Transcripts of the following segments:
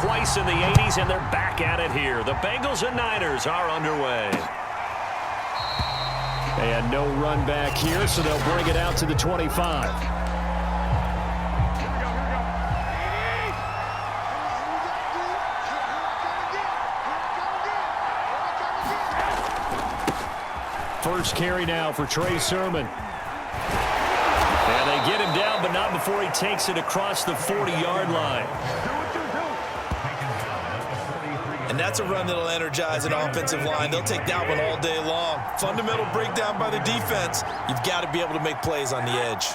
twice in the 80s, and they're back at it here. The Bengals and Niners are underway. And no run back here, so they'll bring it out to the 25. First carry now for Trey Sermon. And they get him down, but not before he takes it across the 40-yard line. And that's a run that'll energize an offensive line. They'll take that one all day long. Fundamental breakdown by the defense. You've got to be able to make plays on the edge.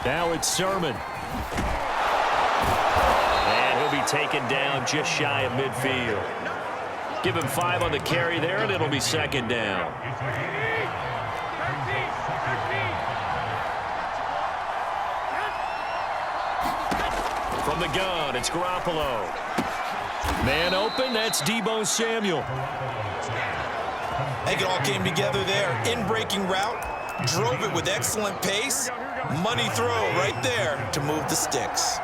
Now it's Sermon. And he'll be taken down just shy of midfield. Give him 5 on the carry there, and it'll be second down. From the gun, it's Garoppolo. Man open, that's Deebo Samuel. I think it all came together there. In-breaking route, drove it with excellent pace. Money throw right there to move the sticks.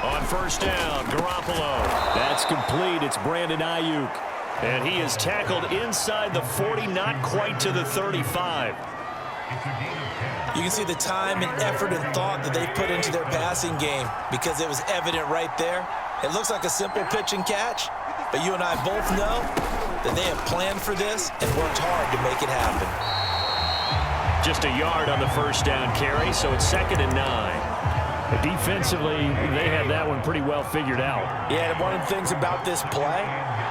On first down, Garoppolo. That's complete. It's Brandon Ayuk. And he is tackled inside the 40, not quite to the 35. You can see the time and effort and thought that they put into their passing game because it was evident right there. It looks like a simple pitch and catch, but you and I both know that they have planned for this and worked hard to make it happen. Just a yard on the first down carry, so it's 2nd and 9. But defensively, they had that one pretty well figured out. Yeah, and one of the things about this play,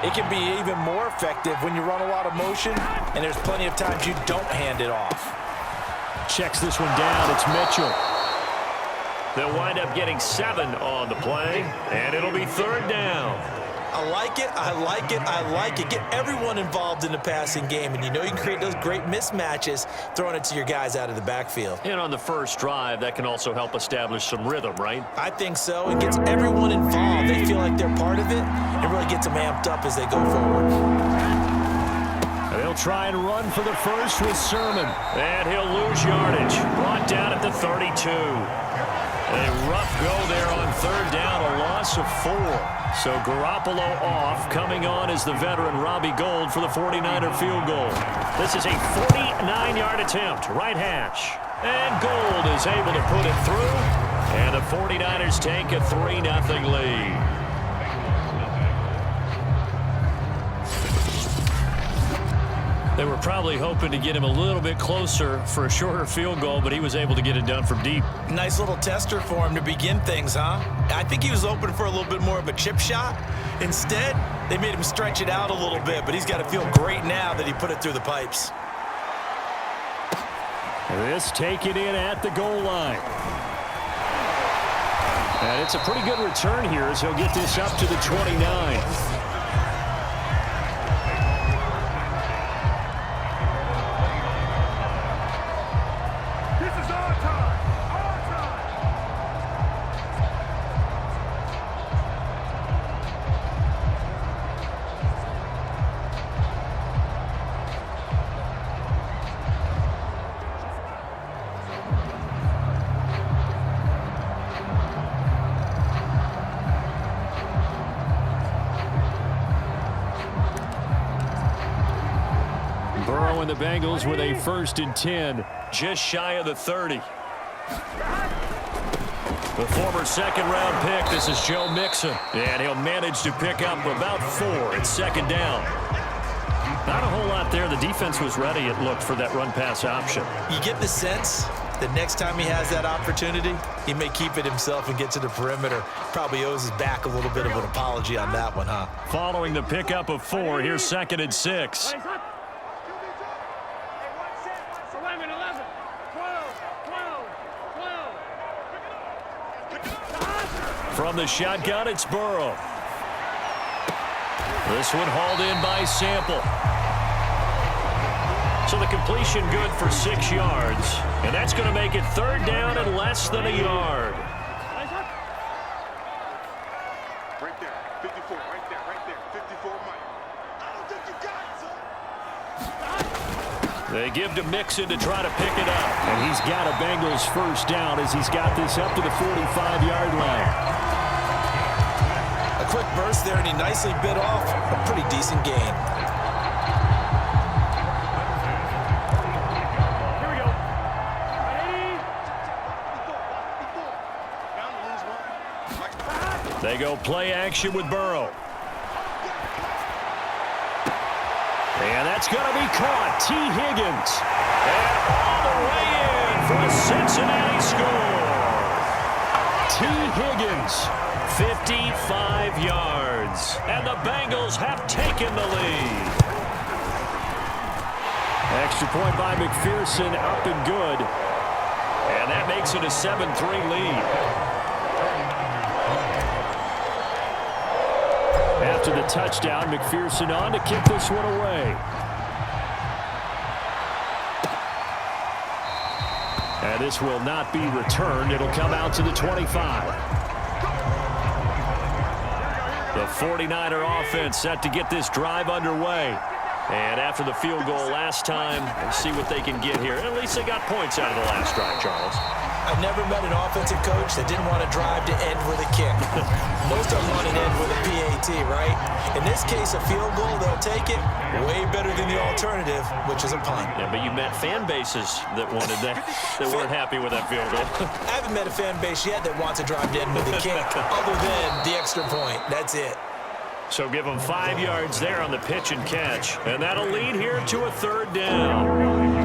it can be even more effective when you run a lot of motion, and there's plenty of times you don't hand it off. Checks this one down. It's Mitchell. They'll wind up getting 7 on the play, and it'll be 3rd down. I like it, I like it, I like it. Get everyone involved in the passing game, and you know you can create those great mismatches throwing it to your guys out of the backfield. And on the first drive, that can also help establish some rhythm, right? I think so. It gets everyone involved. They feel like they're part of it and really gets them amped up as they go forward. They'll try and run for the first with Sermon. And he'll lose yardage. Brought down at the 32. A rough go there on 3rd down, a loss of 4. So Garoppolo off. Coming on is the veteran Robbie Gould for the 49er field goal. This is a 49-yard attempt, right hash. And Gould is able to put it through. And the 49ers take a 3-0 lead. They were probably hoping to get him a little bit closer for a shorter field goal, but he was able to get it done from deep. Nice little tester for him to begin things, huh? I think he was open for a little bit more of a chip shot. Instead, they made him stretch it out a little bit, but he's got to feel great now that he put it through the pipes. This taken in at the goal line. And it's a pretty good return here as he'll get this up to the 29. Burrow and the Bengals with a 1st and 10. Just shy of the 30. The former 2nd-round pick, this is Joe Mixon. And he'll manage to pick up about 4. It's 2nd down. Not a whole lot there. The defense was ready, it looked, for that run-pass option. You get the sense that next time he has that opportunity, he may keep it himself and get to the perimeter. Probably owes his back a little bit of an apology on that one, huh? Following the pickup of 4, here's 2nd and 6. From the shotgun, it's Burrow. This one hauled in by Sample. So the completion good for 6 yards. And that's going to make it 3rd down and less than a yard. Right there, 54, right there, 54, Mike. I don't think you got it, son. They give to Mixon to try to pick it up. And he's got a Bengals first down as he's got this up to the 45-yard line. A quick burst there, and he nicely bit off a pretty decent gain. Here we go. Ready? They go play action with Burrow. And that's going to be caught. T. Higgins. And all the way in for a Cincinnati score. T. Higgins, 55 yards. And the Bengals have taken the lead. Extra point by McPherson, up and good. And that makes it a 7-3 lead. After the touchdown, McPherson on to kick this one away. And this will not be returned. It'll come out to the 25. The 49er offense set to get this drive underway. And after the field goal last time, let's see what they can get here. At least they got points out of the last drive, Charles. I've never met an offensive coach that didn't want to drive to end with a kick. Most of them want to end with a PAT, right? In this case, a field goal, they'll take it. Way better than the alternative, which is a punt. Yeah, but you met fan bases that wanted that, that weren't happy with that field goal. I haven't met a fan base yet that wants to drive to end with a kick, other than the extra point. That's it. So give them 5 yards there on the pitch and catch. And that'll lead here to a third down.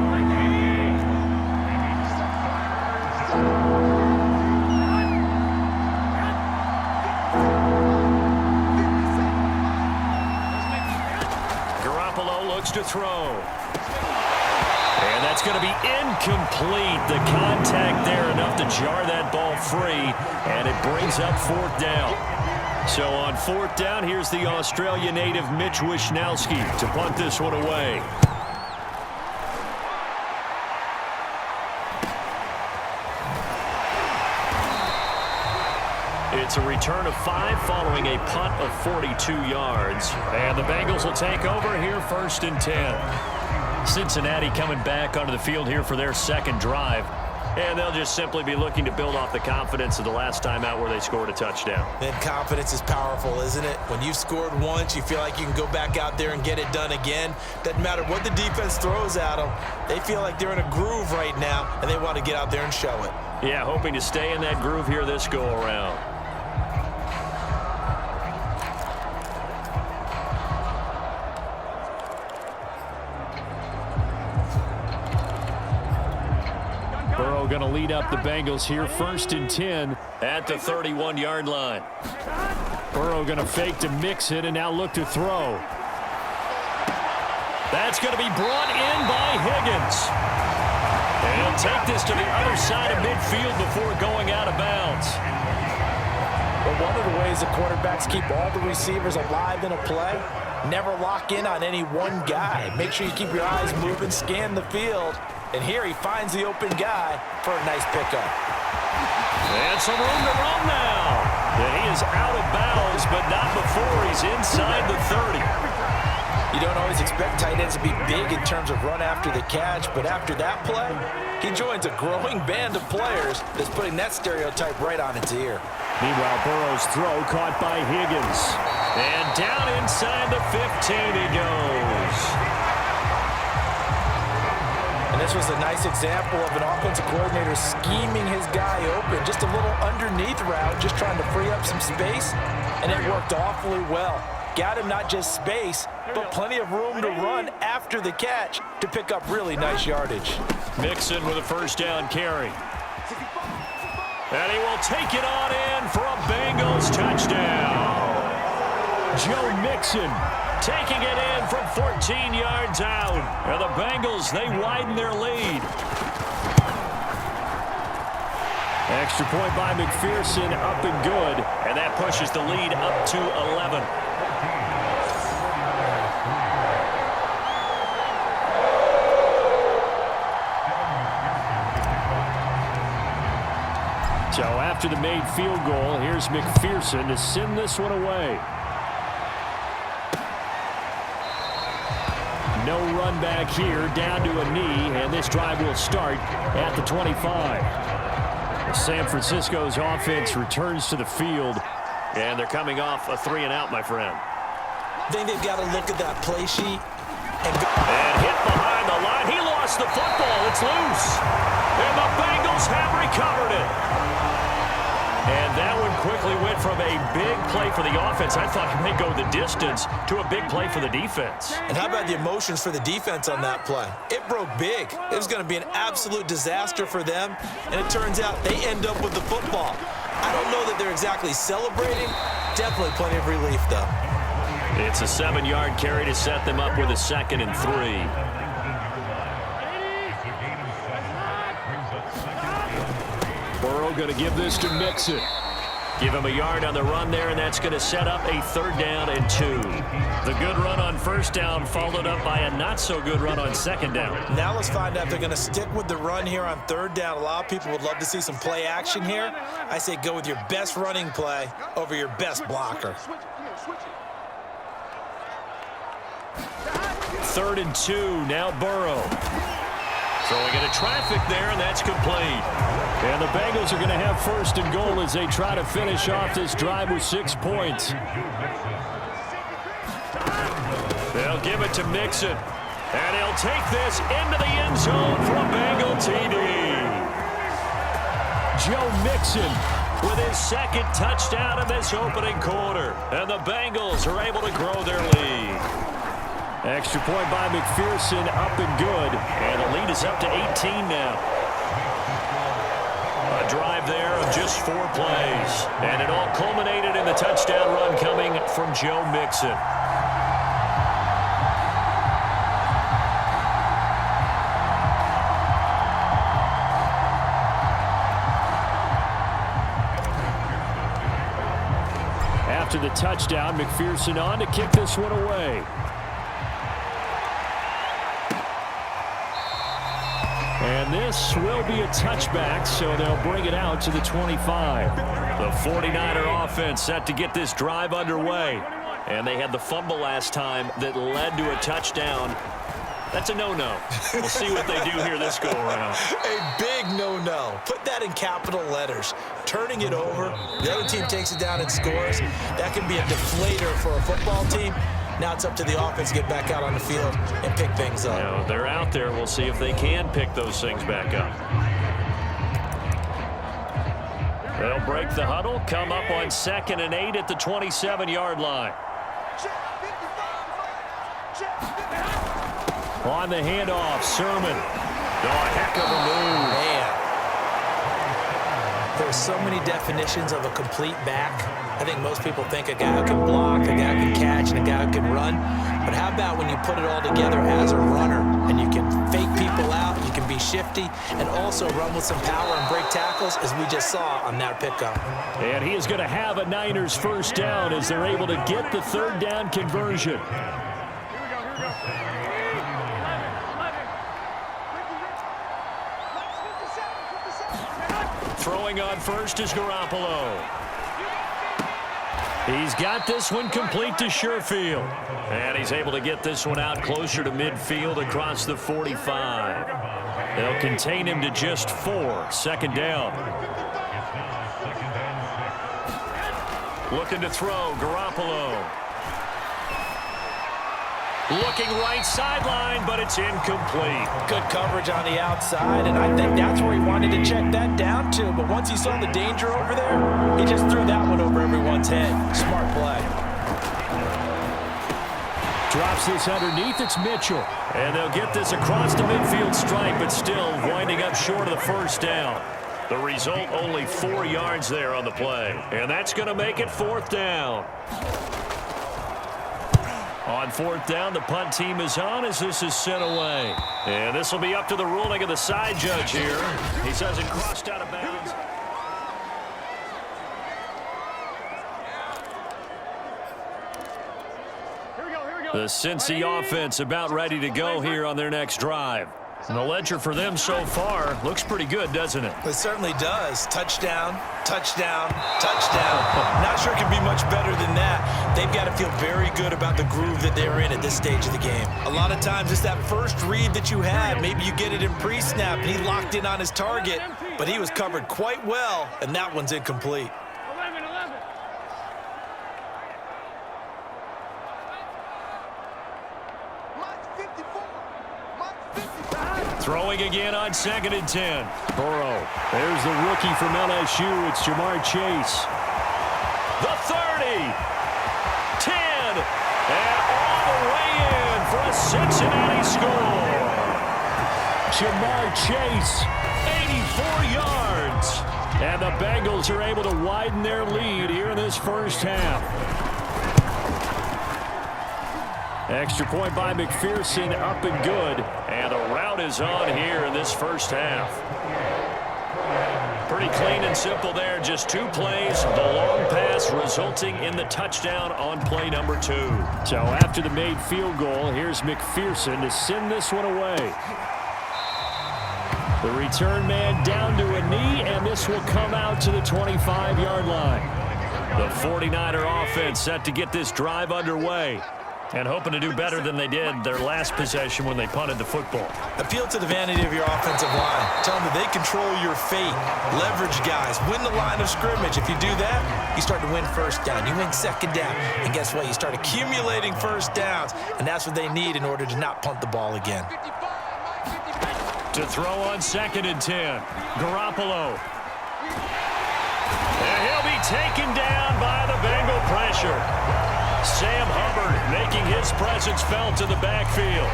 To throw. And that's going to be incomplete. The contact there enough to jar that ball free, and it brings up fourth down. So on fourth down, here's the Australia native Mitch Wishnowski to punt this one away. It's a return of 5 following a punt of 42 yards. And the Bengals will take over here first and 10. Cincinnati coming back onto the field here for their second drive. And they'll just simply be looking to build off the confidence of the last time out where they scored a touchdown. Then confidence is powerful, isn't it? When you've scored once, you feel like you can go back out there and get it done again. Doesn't matter what the defense throws at them. They feel like they're in a groove right now, and they want to get out there and show it. Yeah, hoping to stay in that groove here this go-around. Going to lead up the Bengals here first and 10 at the 31-yard line. Burrow going to fake to Mixon and now look to throw. That's going to be brought in by Higgins. And he'll take this to the other side of midfield before going out of bounds. Well, one of the ways the quarterbacks keep all the receivers alive in a play, never lock in on any one guy. Make sure you keep your eyes moving, scan the field. And here he finds the open guy for a nice pickup. And some room to run now. And he is out of bounds, but not before he's inside the 30. You don't always expect tight ends to be big in terms of run after the catch, but after that play, he joins a growing band of players that's putting that stereotype right on its ear. Meanwhile, Burrow's throw caught by Higgins. And down inside the 15 he goes. And this was a nice example of an offensive coordinator scheming his guy open. Just a little underneath route, just trying to free up some space, and it worked awfully well. Got him not just space, but plenty of room to run after the catch to pick up really nice yardage. Mixon with a first down carry. And he will take it on in for a Bengals touchdown. Joe Mixon taking it in from 14 yards out. And the Bengals, they widen their lead. Extra point by McPherson, up and good. And that pushes the lead up to 11. So after the made field goal, here's McPherson to send this one away. No run back here, down to a knee, and this drive will start at the 25. San Francisco's offense returns to the field, and they're coming off a 3-and-out, my friend. I think they've got to look at that play sheet. And hit behind the line. He lost the football. It's loose. And the Bengals have recovered it. And that one quickly went from a big play for the offense, I thought it may go the distance, to a big play for the defense. And how about the emotions for the defense on that play? It broke big. It was going to be an absolute disaster for them, and it turns out they end up with the football. I don't know that they're exactly celebrating. Definitely plenty of relief, though. It's a 7-yard carry to set them up with a 2nd and 3. Burrow going to give this to Mixon. Give him a yard on the run there, and that's going to set up a 3rd down and 2. The good run on 1st down followed up by a not-so-good run on 2nd down. Now let's find out if they're going to stick with the run here on 3rd down. A lot of people would love to see some play action here. I say go with your best running play over your best blocker. 3rd and 2, now Burrow. Throwing into traffic there, and that's complete. And the Bengals are going to have 1st and goal as they try to finish off this drive with 6 points. They'll give it to Mixon. And he'll take this into the end zone for a Bengal TD. Joe Mixon with his 2nd touchdown in this opening quarter. And the Bengals are able to grow their lead. Extra point by McPherson, up and good. And the lead is up to 18 now. A drive there of just 4 plays. And it all culminated in the touchdown run coming from Joe Mixon. After the touchdown, McPherson on to kick this one away. And this will be a touchback, so they'll bring it out to the 25. The 49er offense set to get this drive underway. And they had the fumble last time that led to a touchdown. That's a no-no. We'll see what they do here this go-around. A big no-no. Put that in capital letters. Turning it over, the other team takes it down and scores. That can be a deflator for a football team. Now it's up to the offense to get back out on the field and pick things up. You know, they're out there. We'll see if they can pick those things back up. They'll break the huddle, come up on 2nd and 8 at the 27-yard line. On the handoff, Sermon. Oh, a heck of a move. Man. There's so many definitions of a complete back. I think most people think a guy who can block, a guy who can catch, and a guy who can run. But how about when you put it all together as a runner and you can fake people out, you can be shifty, and also run with some power and break tackles, as we just saw on that pickup. And he is going to have a Niners 1st down as they're able to get the 3rd down conversion. Throwing on 1st is Garoppolo. He's got this one complete to Sherfield. And he's able to get this one out closer to midfield across the 45. They'll contain him to just 4. 2nd down. Looking to throw, Garoppolo. Looking right sideline, but it's incomplete. Good coverage on the outside, and I think that's where he wanted to check that down to. But once he saw the danger over there, he just threw that one over everyone's head. Smart play. Drops this underneath. It's Mitchell. And they'll get this across the midfield stripe, but still winding up short of the 1st down. The result, only 4 yards there on the play. And that's going to make it 4th down. On 4th down, the punt team is on as this is sent away. And this will be up to the ruling of the side judge here. He says it crossed out of bounds. The Cincy offense about ready to go here on their next drive. And the ledger for them so far looks pretty good, doesn't it? It certainly does. Touchdown, touchdown, touchdown. Not sure it can be much better than that. They've got to feel very good about the groove that they're in at this stage of the game. A lot of times it's that first read that you had. Maybe you get it in pre-snap, and he locked in on his target, but he was covered quite well, and that one's incomplete. Throwing again on 2nd and 10. Burrow. There's the rookie from LSU. It's Jamar Chase. The 30. 10. And all the way in for a Cincinnati score. Jamar Chase, 84 yards. And the Bengals are able to widen their lead here in this first half. Extra point by McPherson, up and good. And the route is on here in this first half. Pretty clean and simple there. Just 2 plays. The long pass resulting in the touchdown on play number 2. So after the made field goal, here's McPherson to send this one away. The return man down to a knee, and this will come out to the 25-yard line. The 49er offense set to get this drive underway. And hoping to do better than they did their last possession when they punted the football. Appeal to the vanity of your offensive line. Tell them that they control your fate. Leverage guys. Win the line of scrimmage. If you do that, you start to win first down. You win second down. And guess what? You start accumulating first downs. And that's what they need in order to not punt the ball again. To throw on 2nd and 10. Garoppolo. And he'll be taken down by the Bengal pressure. Sam Hubbard making his presence felt in the backfield.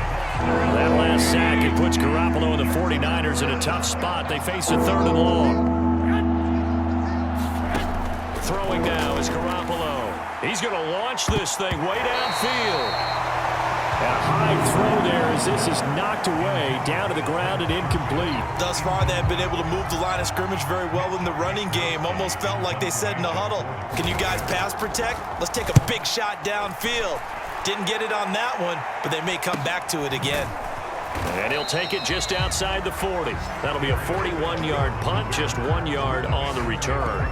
That last sack, it puts Garoppolo and the 49ers in a tough spot. They face a 3rd and long. Throwing now is Garoppolo. He's going to launch this thing way downfield. And a high throw there as this is knocked away, down to the ground and incomplete. Thus far, they have been able to move the line of scrimmage very well in the running game. Almost felt like they said in the huddle, can you guys pass protect? Let's take a big shot downfield. Didn't get it on that one, but they may come back to it again. And he'll take it just outside the 40. That'll be a 41-yard punt, just 1 yard on the return.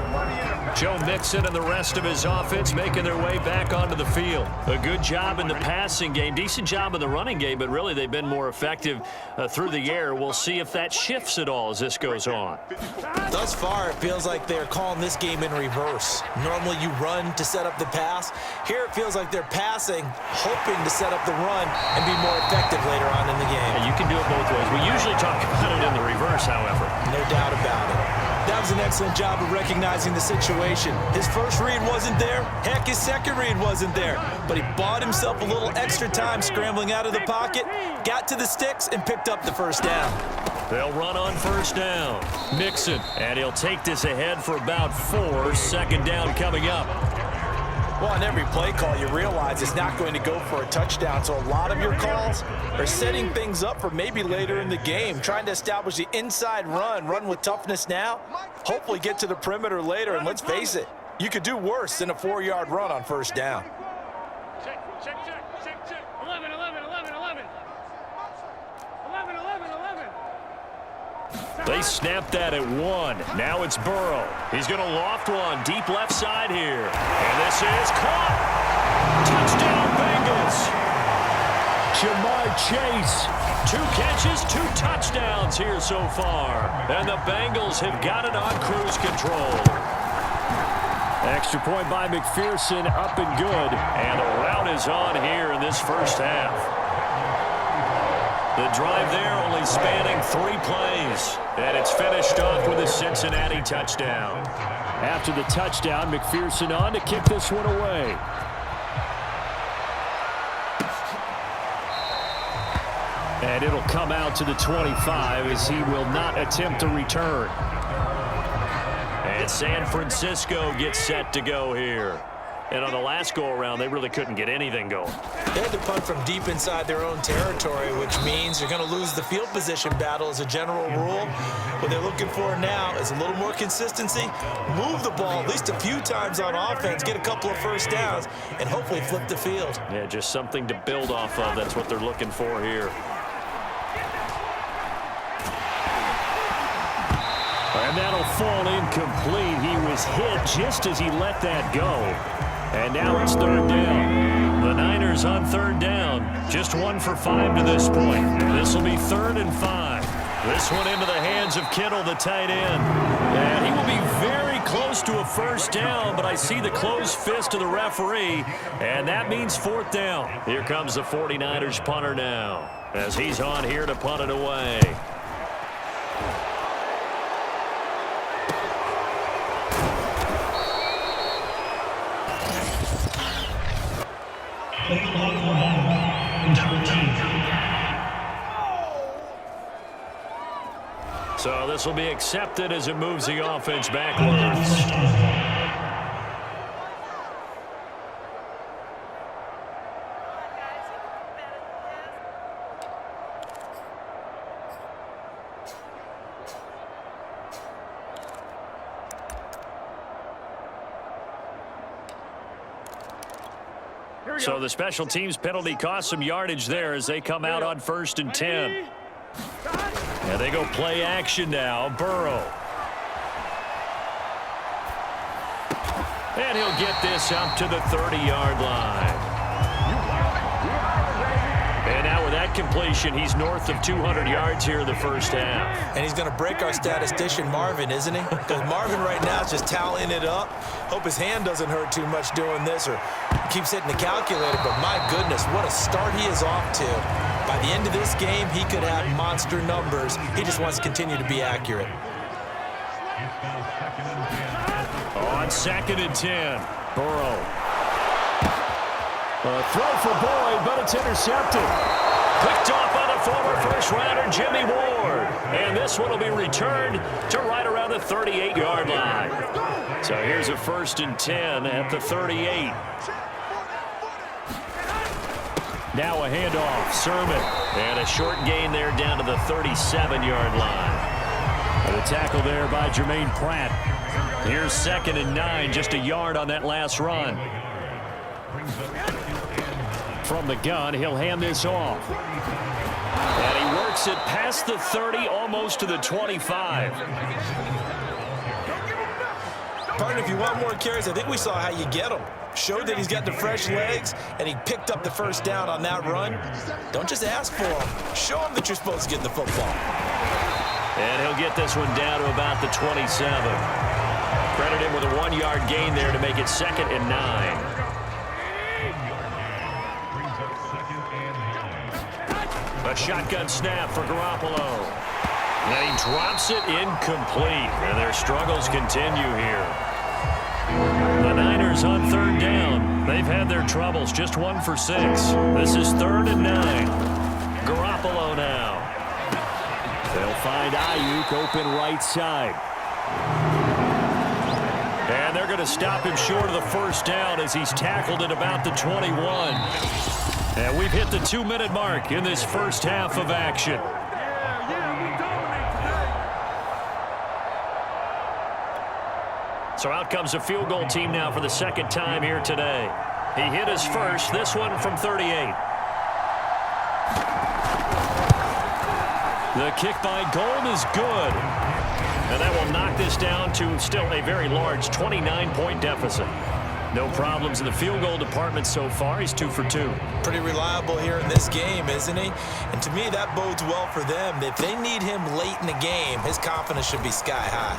Joe Mixon and the rest of his offense making their way back onto the field. A good job in the passing game, decent job in the running game, but really they've been more effective through the air. We'll see if that shifts at all as this goes on. Thus far, it feels like they're calling this game in reverse. Normally you run to set up the pass. Here it feels like they're passing, hoping to set up the run and be more effective later on in the game. And you can do it both ways. We usually talk about it in the reverse, however. No doubt about it. That was an excellent job of recognizing the situation. His first read wasn't there. Heck, his second read wasn't there. But he bought himself a little extra time scrambling out of the pocket, got to the sticks, and picked up the first down. They'll run on first down. Mixon, and he'll take this ahead for about 4. Second down coming up. Well, on every play call, you realize it's not going to go for a touchdown. So a lot of your calls are setting things up for maybe later in the game, trying to establish the inside run with toughness now, hopefully get to the perimeter later. And let's face it, you could do worse than a 4-yard run on first down. Check. 11. 11. They snapped that at 1. Now it's Burrow. He's going to loft one deep left side here. And this is caught. Touchdown, Bengals. Jamar Chase. 2 catches, 2 touchdowns here so far. And the Bengals have got it on cruise control. Extra point by McPherson, up and good. And the route is on here in this first half. The drive there only spanning 3 plays. And it's finished off with a Cincinnati touchdown. After the touchdown, McPherson on to kick this one away. And it'll come out to the 25 as he will not attempt to return. And San Francisco gets set to go here. And on the last go-around, they really couldn't get anything going. They had to punt from deep inside their own territory, which means you're going to lose the field position battle as a general rule. What they're looking for now is a little more consistency, move the ball at least a few times on offense, get a couple of first downs, and hopefully flip the field. Yeah, just something to build off of. That's what they're looking for here. And that'll fall incomplete. He was hit just as he let that go. And now it's third down. The Niners on third down. Just 1 for 5 to this point. This will be 3rd and 5. This one into the hands of Kittle, the tight end. And he will be very close to a first down, but I see the closed fist of the referee, and that means 4th down. Here comes the 49ers punter now, as he's on here to punt it away. So this will be accepted as it moves the offense backwards. So the special teams penalty cost some yardage there as they come out on 1st and 10. And they go play action now. Burrow. And he'll get this up to the 30-yard line. And now with that completion, he's north of 200 yards here in the first half. And he's going to break our statistician Marvin, isn't he? Because Marvin right now is just tallying it up. Hope his hand doesn't hurt too much doing this or keeps hitting the calculator. But my goodness, what a start he is off to. By the end of this game, he could have monster numbers. He just wants to continue to be accurate. On 2nd and 10, Burrow. A throw for Boyd, but it's intercepted. Picked off by the former first-rounder Jimmy Ward. And this one will be returned to right around the 38-yard line. So here's a 1st and 10 at the 38. Now a handoff, Sermon. And a short gain there down to the 37-yard line. And a tackle there by Jermaine Pratt. Here's 2nd and 9, just a yard on that last run. From the gun, he'll hand this off. And he works it past the 30, almost to the 25. Partner, if you want more carries, I think we saw how you get them. Showed that he's got the fresh legs, and he picked up the first down on that run. Don't just ask for him. Show him that you're supposed to get the football. And he'll get this one down to about the 27. Credit him with a 1-yard gain there to make it 2nd and 9. A shotgun snap for Garoppolo. And he drops it incomplete. And their struggles continue here. The Niners on 3rd down. They've had their troubles. Just 1 for 6. This is 3rd and 9. Garoppolo now. They'll find Ayuk open right side. And they're going to stop him short of the first down as he's tackled at about the 21. And we've hit the 2-minute mark in this first half of action. So out comes a field goal team now for the 2nd time here today. He hit his first, this one from 38. The kick by Gold is good. And that will knock this down to still a very large 29-point deficit. No problems in the field goal department so far. He's 2 for 2. Pretty reliable here in this game, isn't he? And to me, that bodes well for them. If they need him late in the game, his confidence should be sky high.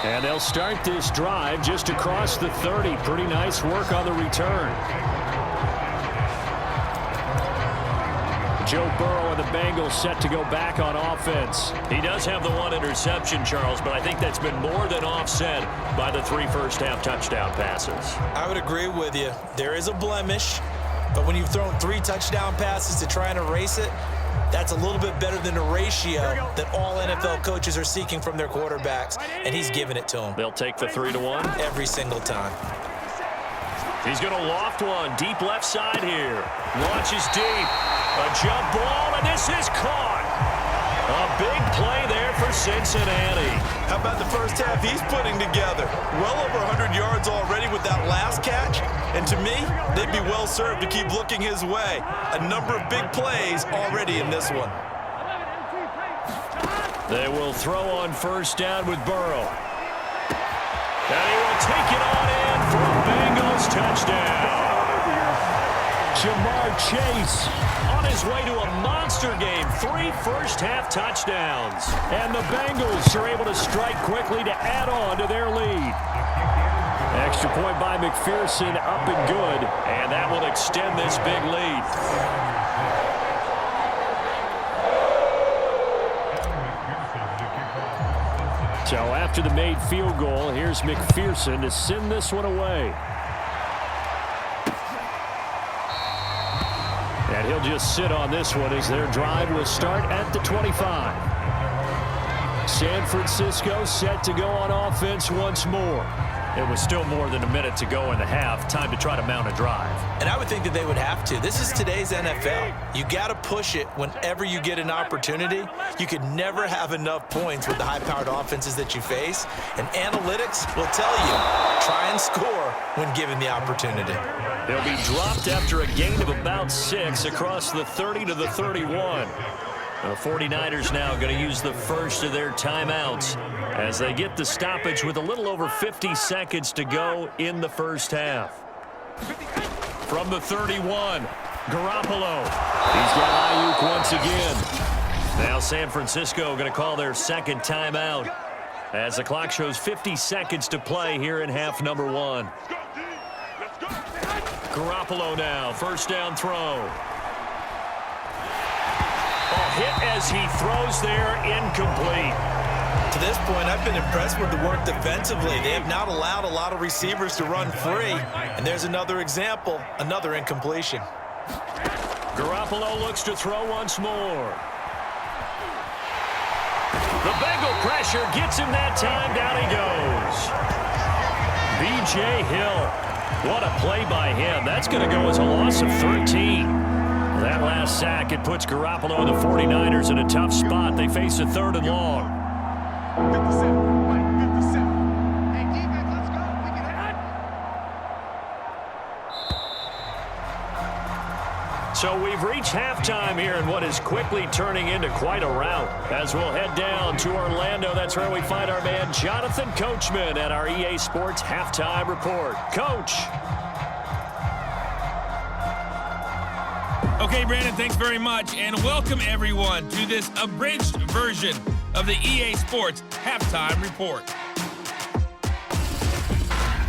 And they'll start this drive just across the 30. Pretty nice work on the return. Joe Burrow and the Bengals set to go back on offense. He does have the 1 interception, Charles, but I think that's been more than offset by the 3 first-half touchdown passes. I would agree with you. There is a blemish, but when you've thrown 3 touchdown passes to try and erase it, that's a little bit better than the ratio that all NFL coaches are seeking from their quarterbacks, and he's giving it to them. They'll take the 3-1. Every single time. He's going to loft one deep left side here. Launches deep. A jump ball, and this is caught. A big play there for Cincinnati. How about the first half he's putting together? Well over 100 yards already with that last catch. And to me, they'd be well served to keep looking his way. A number of big plays already in this one. They will throw on first down with Burrow. And he will take it on in for a Bengals touchdown. Jamar Chase On his way to a monster game, 3 first-half touchdowns. and the Bengals are able to strike quickly to add on to their lead. Extra point by McPherson, up and good. And that will extend this big lead. So after the made field goal, here's McPherson to send this one away. And he'll just sit on this one as their drive will start at the 25. San Francisco set to go on offense once more. It was still more than a minute to go in the half. Time to try to mount a drive. And I would think that they would have to. This is today's NFL. You got to push it whenever you get an opportunity. You could never have enough points with the high-powered offenses that you face. And analytics will tell you, try and score when given the opportunity. They'll be dropped after a gain of about 6 across the 30 to the 31. The 49ers now going to use the first of their timeouts as they get the stoppage with a little over 50 seconds to go in the first half. From the 31, Garoppolo. He's got Ayuk once again. Now San Francisco going to call their second timeout as the clock shows 50 seconds to play here in half number 1. Garoppolo now, first down throw. Hit as he throws there, incomplete. To this point, I've been impressed with the work defensively. They have not allowed a lot of receivers to run free. And there's another example, another incompletion. Garoppolo looks to throw once more. The Bengal pressure gets him that time. Down he goes. B.J. Hill. What a play by him. That's going to go as a loss of 13. That last sack, it puts Garoppolo and the 49ers in a tough spot. They face a 3rd and long. 57, Mike, 57. Hey, defense, let's go. We can head. So we've reached halftime here in what is quickly turning into quite a rout. As we'll head down to Orlando, that's where we find our man Jonathan Coachman at our EA Sports Halftime Report. Coach. Okay, Brandon, thanks very much, and welcome everyone to this abridged version of the EA Sports Halftime Report.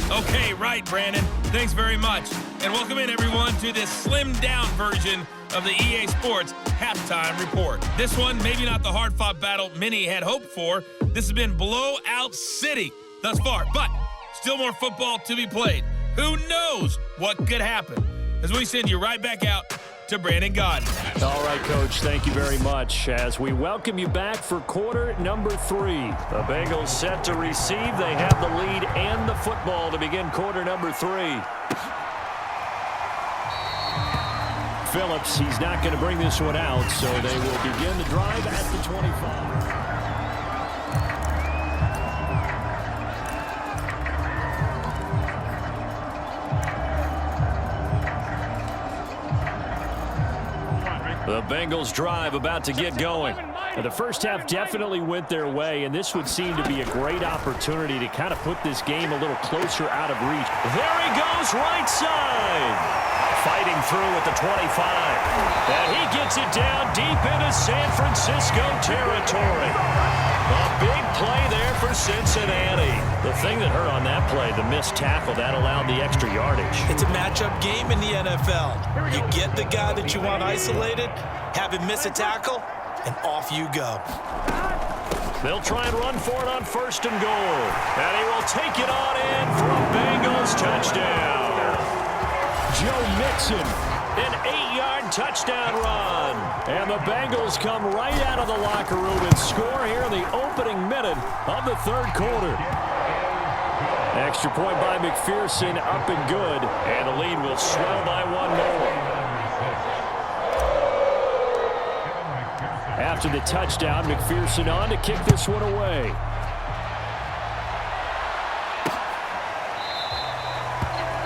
Okay, right, Brandon, thanks very much, and welcome in everyone to this slimmed-down version of the EA Sports Halftime Report. This one, maybe not the hard-fought battle many had hoped for. This has been blowout city thus far, but still more football to be played. Who knows what could happen? As we send you right back out to Brandon Gaudin. All right, Coach, thank you very much. As we welcome you back for quarter number 3. The Bengals set to receive. They have the lead and the football to begin quarter number 3. Phillips, he's not going to bring this one out, so they will begin the drive at the 25. The Bengals drive about to get going. The first half definitely went their way, and this would seem to be a great opportunity to kind of put this game a little closer out of reach. There he goes, right side. Fighting through at the 25. And he gets it down deep into San Francisco territory. A big play there for Cincinnati. The thing that hurt on that play, the missed tackle, that allowed the extra yardage. It's a matchup game in the NFL. You get the guy that you want isolated, have him miss a tackle, and off you go. They'll try and run for it on first and goal. And he will take it on in for a Bengals touchdown. Joe Mixon. An 8-yard touchdown run. And the Bengals come right out of the locker room and score here in the opening minute of the 3rd quarter. Extra point by McPherson, up and good. And the lead will swell by 1 more. After the touchdown, McPherson on to kick this one away.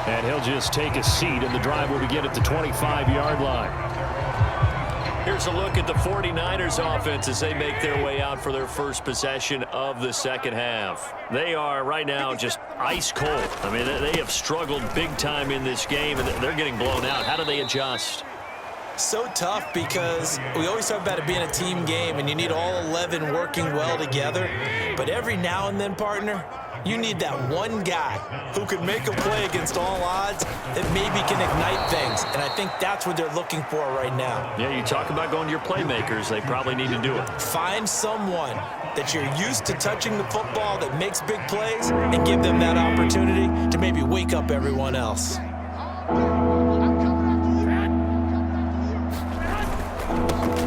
And he'll just take a seat, and the drive will begin at the 25-yard line. Here's a look at the 49ers offense as they make their way out for their first possession of the second half. They are right now just ice cold. I mean, they have struggled big time in this game, and they're getting blown out. How do they adjust? So tough because we always talk about it being a team game, and you need all 11 working well together. But every now and then, partner, you need that one guy who can make a play against all odds that maybe can ignite things. And I think that's what they're looking for right now. Yeah, you talk about going to your playmakers. They probably need to do it. Find someone that you're used to touching the football that makes big plays and give them that opportunity to maybe wake up everyone else.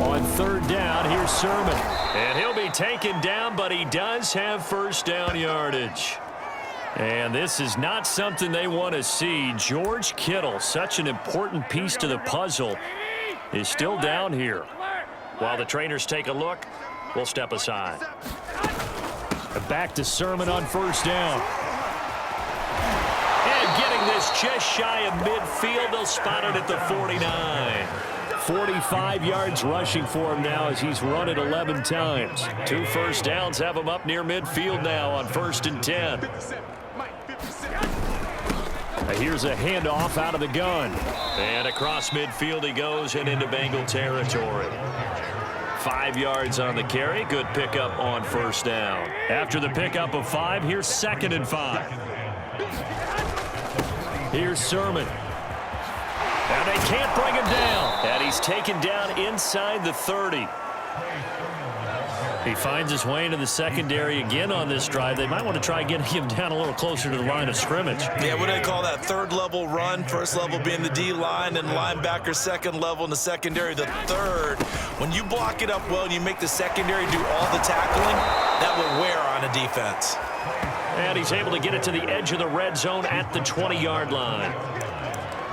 On third down, here's Sermon. And he'll be taken down, but he does have first down yardage. And this is not something they want to see. George Kittle, such an important piece to the puzzle, is still down here. While the trainers take a look, we'll step aside. Back to Sermon on first down. And getting this just shy of midfield, they'll spot it at the 49. 45 yards rushing for him now as he's run it 11 times. 2 first downs have him up near midfield now on 1st and 10. Here's a handoff out of the gun. And across midfield he goes and into Bengal territory. 5 yards on the carry. Good pickup on first down. After the pickup of 5, here's 2nd and 5. Here's Sermon. And they can't bring him down. And he's taken down inside the 30. He finds his way into the secondary again on this drive. They might want to try getting him down a little closer to the line of scrimmage. Yeah, what do they call that? Third level run. First level being the D-line and linebacker. Second level in the secondary, the third. When you block it up well and you make the secondary do all the tackling, that will wear on a defense. And he's able to get it to the edge of the red zone at the 20-yard line.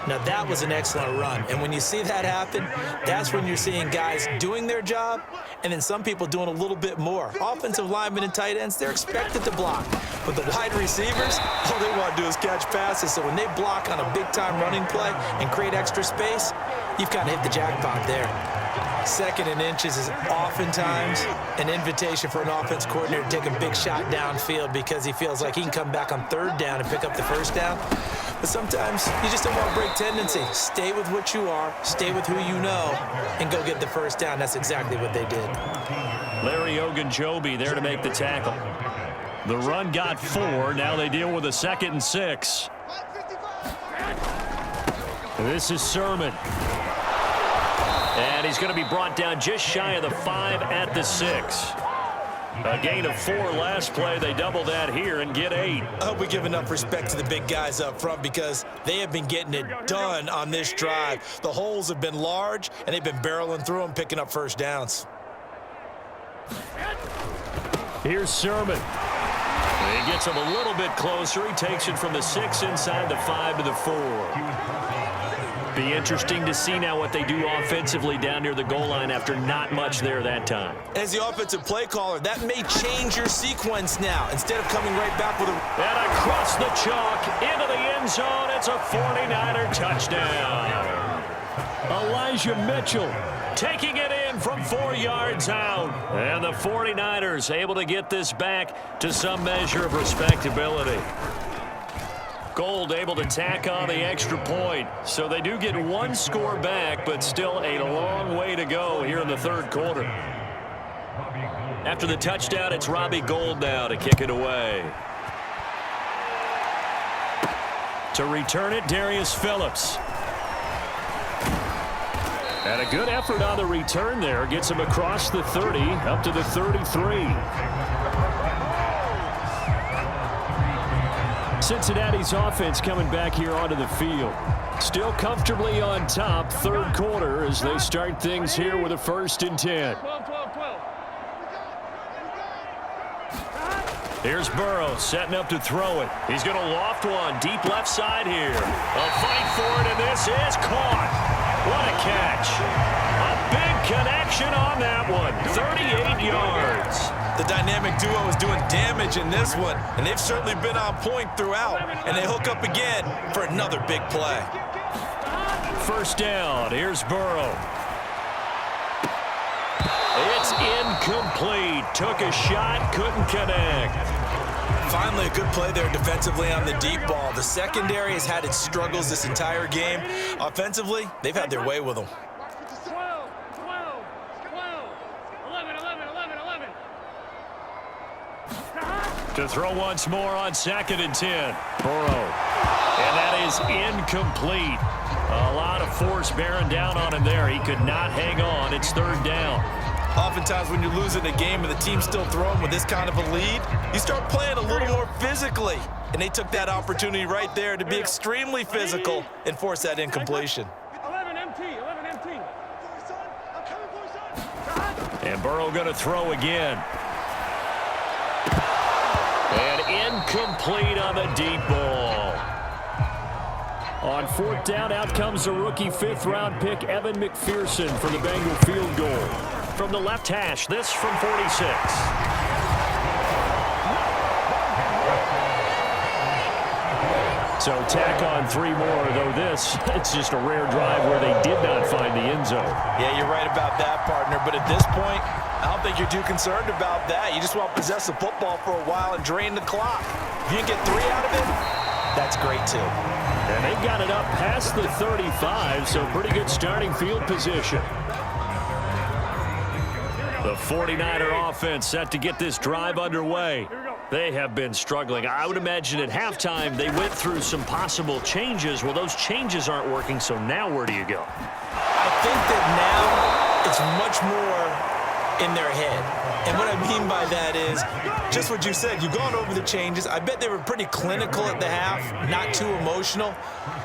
Now, that was an excellent run. And when you see that happen, that's when you're seeing guys doing their job and then some people doing a little bit more. Offensive linemen and tight ends, they're expected to block. But the wide receivers, all they want to do is catch passes. So when they block on a big-time running play and create extra space, you've kind of hit the jackpot there. 2nd and inches is oftentimes an invitation for an offense coordinator to take a big shot downfield because he feels like he can come back on 3rd down and pick up the first down. But sometimes you just don't want to break tendency. Stay with what you are, stay with who you know, and go get the first down. That's exactly what they did. Larry Ogunjobi there to make the tackle. The run got 4. Now they deal with a 2nd and 6. This is Sermon. And he's going to be brought down just shy of the 5 at the 6. A gain of 4 last play. They double that here and get 8. I hope we give enough respect to the big guys up front because they have been getting it done on this drive. The holes have been large, and they've been barreling through them, picking up first downs. Here's Sermon. He gets him a little bit closer. He takes it from the 6 inside the 5 to the 4. Be interesting to see now what they do offensively down near the goal line after not much there that time. As the offensive play caller, that may change your sequence now. Instead of coming right back with a... And across the chalk, into the end zone, it's a 49er touchdown. Elijah Mitchell taking it in from 4 yards out. And the 49ers able to get this back to some measure of respectability. Gold able to tack on the extra point. So they do get 1 score back, but still a long way to go here in the 3rd quarter. After the touchdown, it's Robbie Gould now to kick it away. To return it, Darius Phillips. And a good effort on the return there. Gets him across the 30, up to the 33. Cincinnati's offense coming back here onto the field. Still comfortably on top, 3rd quarter as they start things here with a 1st and 10. Here's Burrow setting up to throw it. He's going to loft one deep left side here. A fight for it, and this is caught. What a catch. A big connection on that one. 38 yards. The dynamic duo is doing damage in this one, and they've certainly been on point throughout, and they hook up again for another big play. 1st down. Here's Burrow. incomplete. Took a shot, couldn't connect. Finally, a good play there defensively on the deep ball. The secondary has had its struggles this entire game. Offensively, they've had their way with them. 12, 12, 12, 11, 11, 11, 11. To throw once more on 2nd and 10. Burrow. And that is incomplete. A lot of force bearing down on him there. He could not hang on. It's 3rd down. Oftentimes when you're losing a game and the team's still throwing with this kind of a lead, you start playing a little more physically. And they took that opportunity right there to be extremely physical and force that incompletion. 11 MT, 11 MT. I'm coming for you, son. And Burrow going to throw again. And incomplete on the deep ball. On 4th down, out comes the rookie 5th-round pick, Evan McPherson, for the Bengal field goal. From the left hash, this from 46. So tack on 3 more, though this, it's just a rare drive where they did not find the end zone. Yeah, you're right about that, partner. But at this point, I don't think you're too concerned about that. You just want to possess the football for a while and drain the clock. If you can get 3 out of it, that's great, too. And they've got it up past the 35, so pretty good starting field position. The 49er offense set to get this drive underway. They have been struggling. I would imagine at halftime they went through some possible changes. Well, those changes aren't working, so now where do you go? I think that now it's much more in their head. And what I mean by that is just what you said. You've gone over the changes. I bet they were pretty clinical at the half, not too emotional.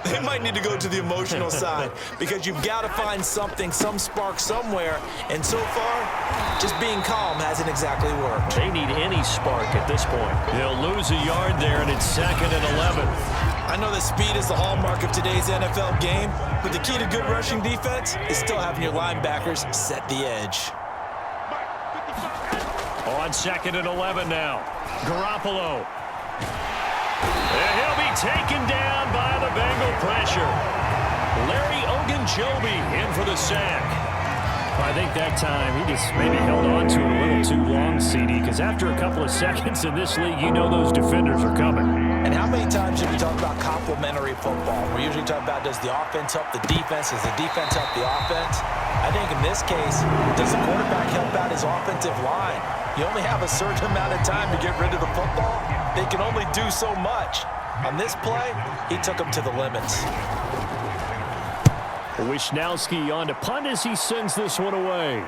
They might need to go to the emotional side because you've got to find something, some spark somewhere. And so far, just being calm hasn't exactly worked. They need any spark at this point. They'll lose a yard there, and it's 2nd and 11. I know that speed is the hallmark of today's NFL game, but the key to good rushing defense is still having your linebackers set the edge. On 2nd and 11 now. Garoppolo. And he'll be taken down by the Bengal pressure. Larry Ogunjobi in for the sack. I think that time he just maybe held on to it a little too long, CD, because after a couple of seconds in this league, you know those defenders are coming. And how many times have we talked about complementary football? We're usually talking about, does the offense help the defense? Does the defense help the offense? I think in this case, does the quarterback help out his offensive line? You only have a certain amount of time to get rid of the football. They can only do so much. On this play, he took them to the limits. Wishnowski on to punt as he sends this one away.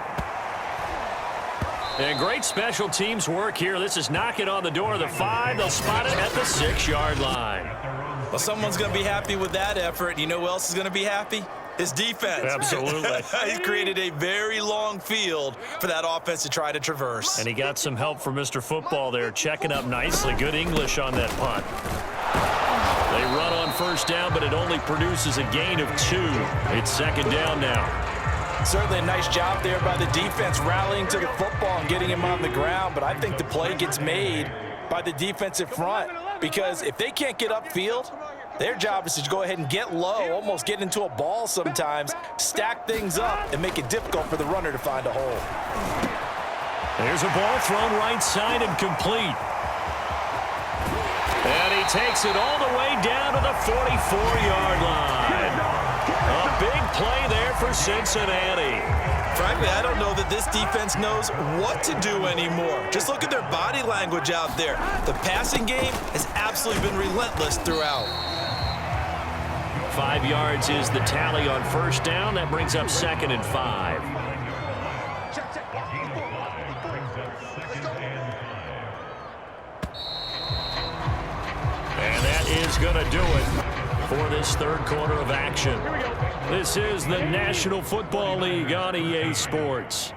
And great special teams work here. This is knocking on the door of the 5. They'll spot it at the 6-yard line. Well, someone's going to be happy with that effort. You know who else is going to be happy? His defense. Absolutely. He's created a very long field for that offense to try to traverse. And he got some help from Mr. Football there, checking up nicely. Good English on that punt. They run on 1st down, but it only produces a gain of 2. It's 2nd down now. Certainly a nice job there by the defense rallying to the football and getting him on the ground, but I think the play gets made by the defensive front because if they can't get upfield, their job is to go ahead and get low, almost get into a ball sometimes, stack things up, and make it difficult for the runner to find a hole. There's a ball thrown right side and complete. And he takes it all the way down to the 44-yard line. A big play there for Cincinnati. Frankly, I don't know that this defense knows what to do anymore. Just look at their body language out there. The passing game has absolutely been relentless throughout. 5 yards is the tally on 1st down. That brings up 2nd and 5. And that is going to do it for this 3rd quarter of action. This is the National Football League on EA Sports.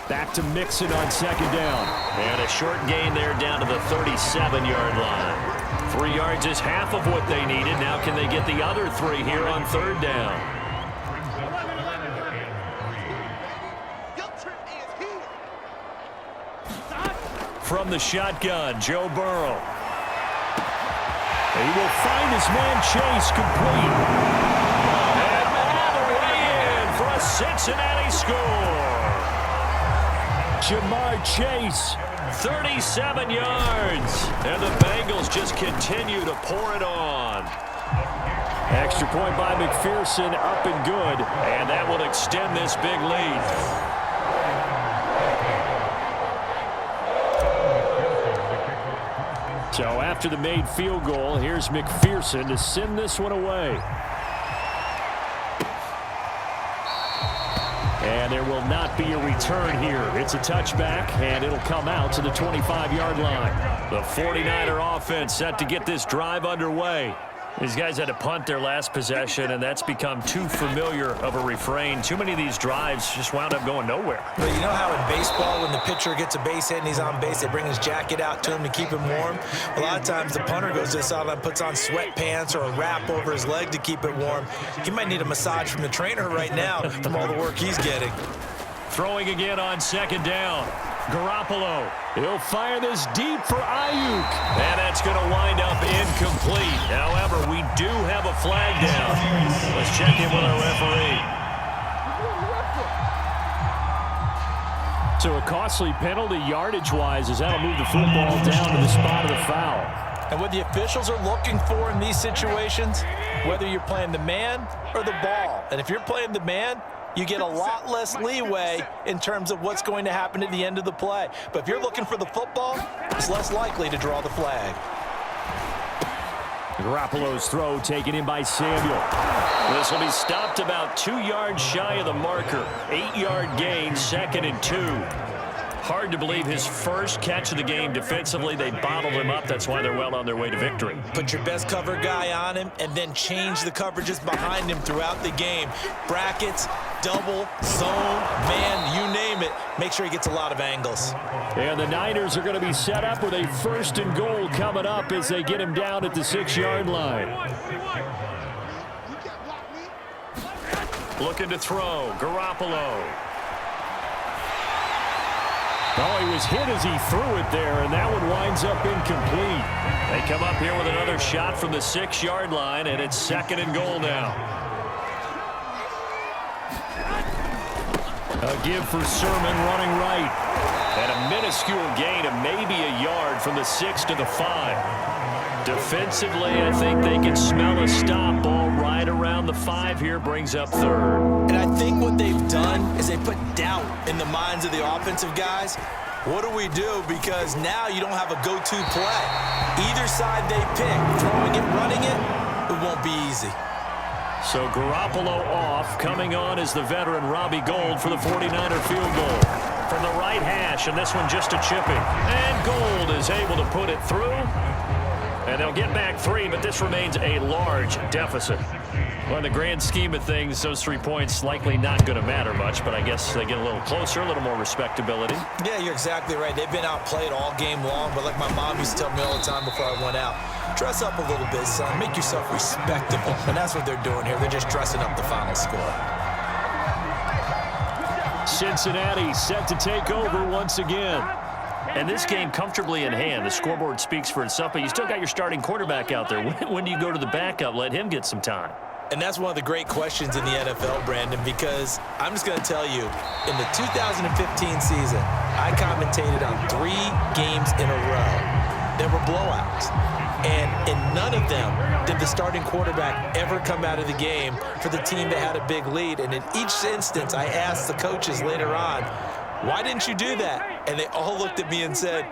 Back to Mixon on 2nd down. And a short gain there down to the 37-yard line. 3 yards is half of what they needed. Now can they get the other 3 here on 3rd down? From the shotgun, Joe Burrow. He will find his man Chase complete. And all the way in for a Cincinnati score. Jamar Chase. 37 yards. And the Bengals just continue to pour it on. Extra point by McPherson, up and good. And that will extend this big lead. So after the made field goal, here's McPherson to send this one away. And there will not be a return here. It's a touchback, and it'll come out to the 25-yard line. The 49er offense set to get this drive underway. These guys had to punt their last possession, and that's become too familiar of a refrain. Too many of these drives just wound up going nowhere. But you know how in baseball, when the pitcher gets a base hit and he's on base, they bring his jacket out to him to keep him warm? A lot of times the punter goes to the sideline, puts on sweatpants or a wrap over his leg to keep it warm. He might need a massage from the trainer right now from all the work he's getting. Throwing again on second down. Garoppolo. He'll fire this deep for Ayuk. And that's going to wind up incomplete. However, we do have a flag down. Let's check in with our referee. So a costly penalty yardage-wise as that'll move the football down to the spot of the foul. And what the officials are looking for in these situations, whether you're playing the man or the ball. And if you're playing the man, you get a lot less leeway in terms of what's going to happen at the end of the play. But if you're looking for the football, it's less likely to draw the flag. Garoppolo's throw taken in by Samuel. This will be stopped about 2 yards shy of the marker. 8-yard gain, 2nd and 2. Hard to believe his first catch of the game defensively. They bottled him up. That's why they're well on their way to victory. Put your best cover guy on him and then change the coverages behind him throughout the game. Brackets, double, zone, man, you name it. Make sure he gets a lot of angles. And the Niners are going to be set up with a 1st and goal coming up as they get him down at the 6-yard line. Looking to throw. Garoppolo. Oh, he was hit as he threw it there, and that one winds up incomplete. They come up here with another shot from the 6-yard line, and it's 2nd and goal now. A give for Sermon running right. And a minuscule gain of maybe a yard from the 6 to the 5. Defensively, I think they can smell a stop. Ball right around the 5 here, brings up 3rd. And I think what they've done is they put doubt in the minds of the offensive guys. What do we do? Because now you don't have a go-to play. Either side they pick, throwing it, running it, it won't be easy. So Garoppolo off. Coming on is the veteran Robbie Gould for the 49er field goal. From the right hash, and this one just a chipping. And Gould is able to put it through. And they'll get back 3, but this remains a large deficit. Well, in the grand scheme of things, those 3 points likely not going to matter much, but I guess they get a little closer, a little more respectability. Yeah, you're exactly right. They've been outplayed all game long, but like my mom used to tell me all the time before I went out, dress up a little bit, son. Make yourself respectable. And that's what they're doing here. They're just dressing up the final score. Cincinnati set to take over once again. And this game comfortably in hand. The scoreboard speaks for itself, but you still got your starting quarterback out there. When do you go to the backup? Let him get some time. And that's one of the great questions in the NFL, Brandon, because I'm just going to tell you, in the 2015 season, I commentated on 3 games in a row. There were blowouts. And in none of them did the starting quarterback ever come out of the game for the team that had a big lead. And in each instance, I asked the coaches later on, why didn't you do that? And they all looked at me and said,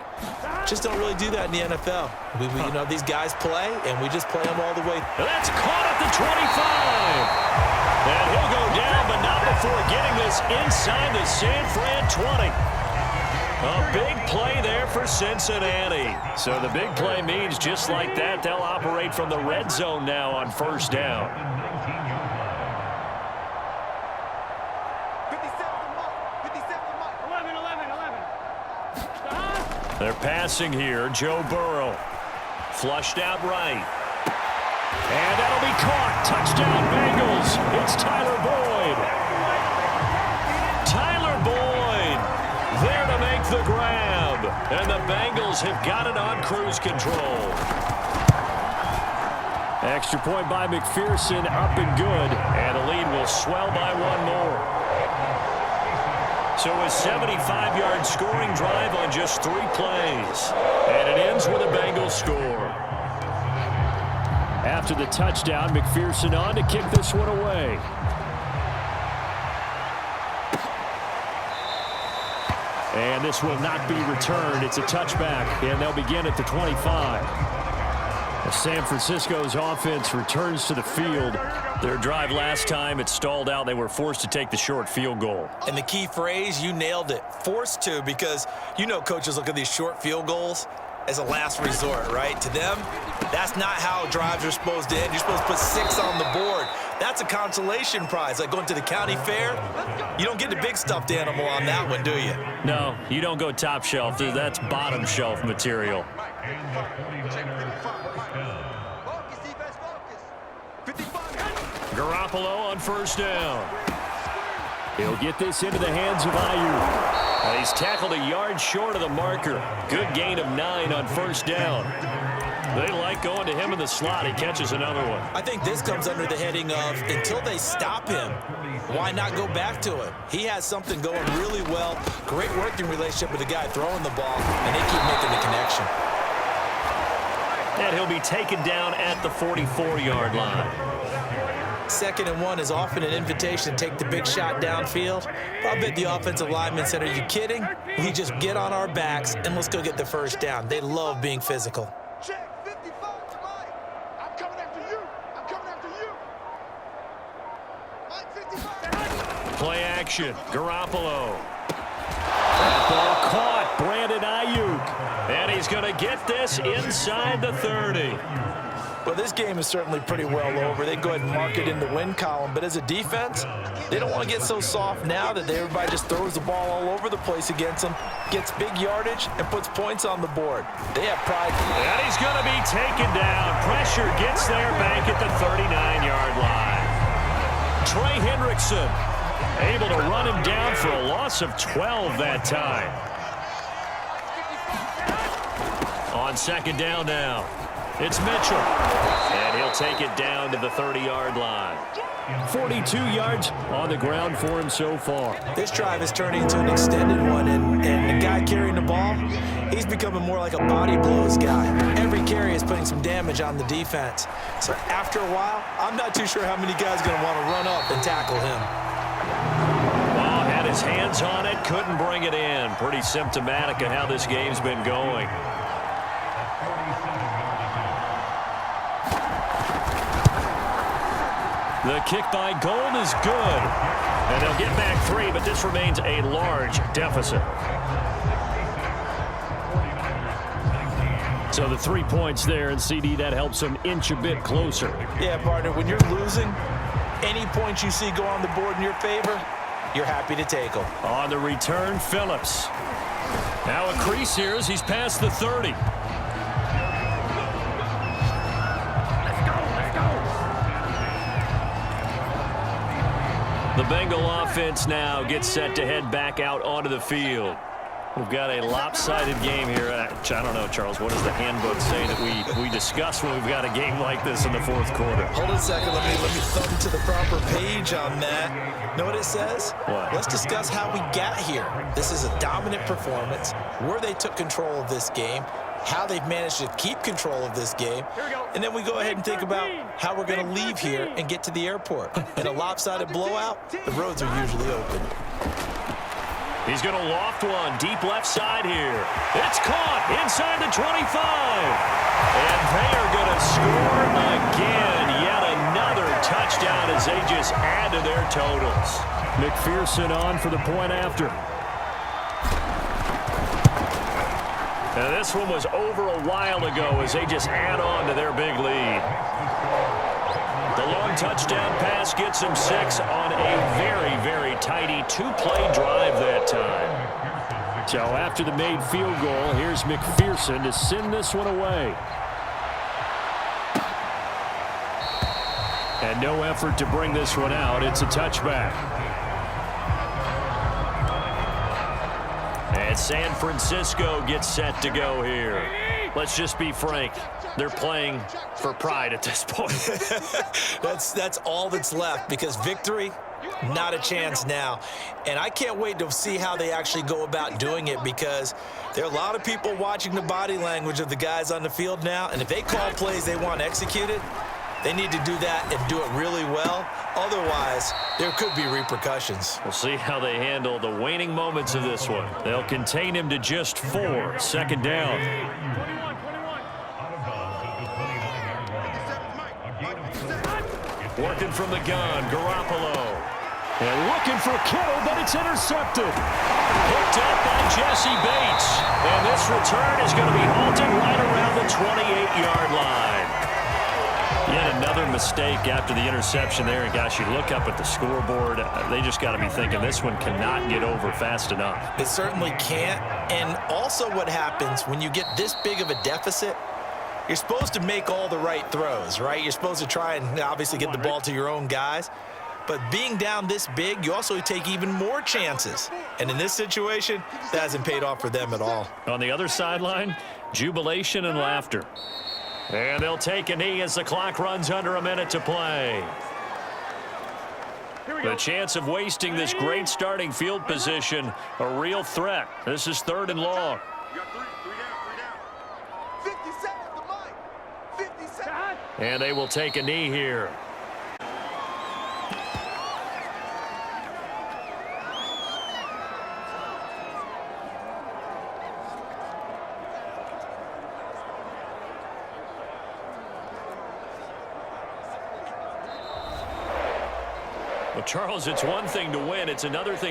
just don't really do that in the NFL. We you know, these guys play, and we just play them all the way. That's caught at the 25. And he'll go down, but not before getting this inside the San Fran 20. A big play there for Cincinnati. So the big play means just like that, they'll operate from the red zone now on 1st down. 11. They're passing here. Joe Burrow. Flushed out right. And that'll be caught. Touchdown Bengals. It's Tyler Boyd. Tyler Boyd there to make the grab. And the Bengals have got it on cruise control. Extra point by McPherson, up and good. And the lead will swell by one more. So a 75-yard scoring drive on just 3 plays. And it ends with a Bengals score. After the touchdown, McPherson on to kick this one away. And this will not be returned. It's a touchback, and they'll begin at the 25. San Francisco's offense returns to the field. Their drive last time, it stalled out. They were forced to take the short field goal. And the key phrase, you nailed it, forced to, because you know coaches look at these short field goals as a last resort, right? To them, that's not how drives are supposed to end. You're supposed to put 6 on the board. That's a consolation prize, like going to the county fair. You don't get the big stuffed animal on that one, do you? No, you don't go top shelf. That's bottom shelf material. Garoppolo on first down. He'll get this into the hands of Ayuk. He's tackled a yard short of the marker. Good gain of 9 on first down. They like going to him in the slot. He catches another one. I think this comes under the heading of until they stop him, why not go back to him? He has something going really well. Great working relationship with the guy throwing the ball, and they keep making the connection. And he'll be taken down at the 44-yard line. 2nd and 1 is often an invitation to take the big shot downfield. I bet the offensive lineman said, are you kidding? We just get on our backs and let's go get the first down. They love being physical. Check 55 to Mike. I'm coming after you. I'm coming after you. Mike 55. Play action. Garoppolo. That ball caught. Brandon Ayuk. And he's going to get this inside the 30. Well, this game is certainly pretty well over. They go ahead and mark it in the win column. But as a defense, they don't want to get so soft now that everybody just throws the ball all over the place against them, gets big yardage, and puts points on the board. They have pride. And he's going to be taken down. Pressure gets there back at the 39-yard line. Trey Hendrickson able to run him down for a loss of 12 that time. On 2nd down now. It's Mitchell, and he'll take it down to the 30-yard line. 42 yards on the ground for him so far. This drive is turning into an extended one, and the guy carrying the ball, he's becoming more like a body blows guy. Every carry is putting some damage on the defense. So after a while, I'm not too sure how many guys are going to want to run up and tackle him. Well, had his hands on it, couldn't bring it in. Pretty symptomatic of how this game's been going. The kick by Gold is good. And they'll get back 3, but this remains a large deficit. So the 3 points there, and CD, that helps them inch a bit closer. Yeah, partner, when you're losing, any points you see go on the board in your favor, you're happy to take them. On the return, Phillips. Now a crease here as he's past the 30. The Bengal offense now gets set to head back out onto the field. We've got a lopsided game here. I don't know, Charles, what does the handbook say that we discuss when we've got a game like this in the 4th quarter? Hold on a second. Let me thumb to the proper page on that. Know what it says? What? Let's discuss how we got here. This is a dominant performance, where they took control of this game, how they've managed to keep control of this game, and then we go ahead and think about how we're going to leave here and get to the airport. In a lopsided blowout, the roads are usually open. He's going to loft one deep left side here. It's caught inside the 25. And they are going to score again. Yet another touchdown as they just add to their totals. McPherson on for the point after. Now this one was over a while ago as they just add on to their big lead. The long touchdown pass gets them 6 on a very, very tidy 2-play drive that time. So after the made field goal, here's McPherson to send this one away. And no effort to bring this one out. It's a touchback. And San Francisco gets set to go here. Let's just be frank. they're playing for pride at this point. That's all that's left, because victory, not a chance now. And I can't wait to see how they actually go about doing it, because there are a lot of people watching the body language of the guys on the field now, and if they call plays they want executed, they need to do that and do it really well. Otherwise, there could be repercussions. We'll see how they handle the waning moments of this one. They'll contain him to just 4. Second down. 21. Working from the gun, Garoppolo. And looking for Kittle, but it's intercepted. Picked up by Jesse Bates. And this return is going to be halted right around the 28-yard line. Yet another mistake after the interception there. And, gosh, you look up at the scoreboard, they just got to be thinking this one cannot get over fast enough. It certainly can't. And also what happens when you get this big of a deficit, you're supposed to make all the right throws, right? You're supposed to try and obviously get the ball to your own guys. But being down this big, you also take even more chances. And in this situation, that hasn't paid off for them at all. On the other sideline, jubilation and laughter. And they'll take a knee as the clock runs under a minute to play. The chance of wasting this great starting field position, a real threat. This is 3rd and long. You got 3 down. 50 seconds to Mike. 50 seconds. And they will take a knee here. Well, Charles, it's one thing to win. It's another thing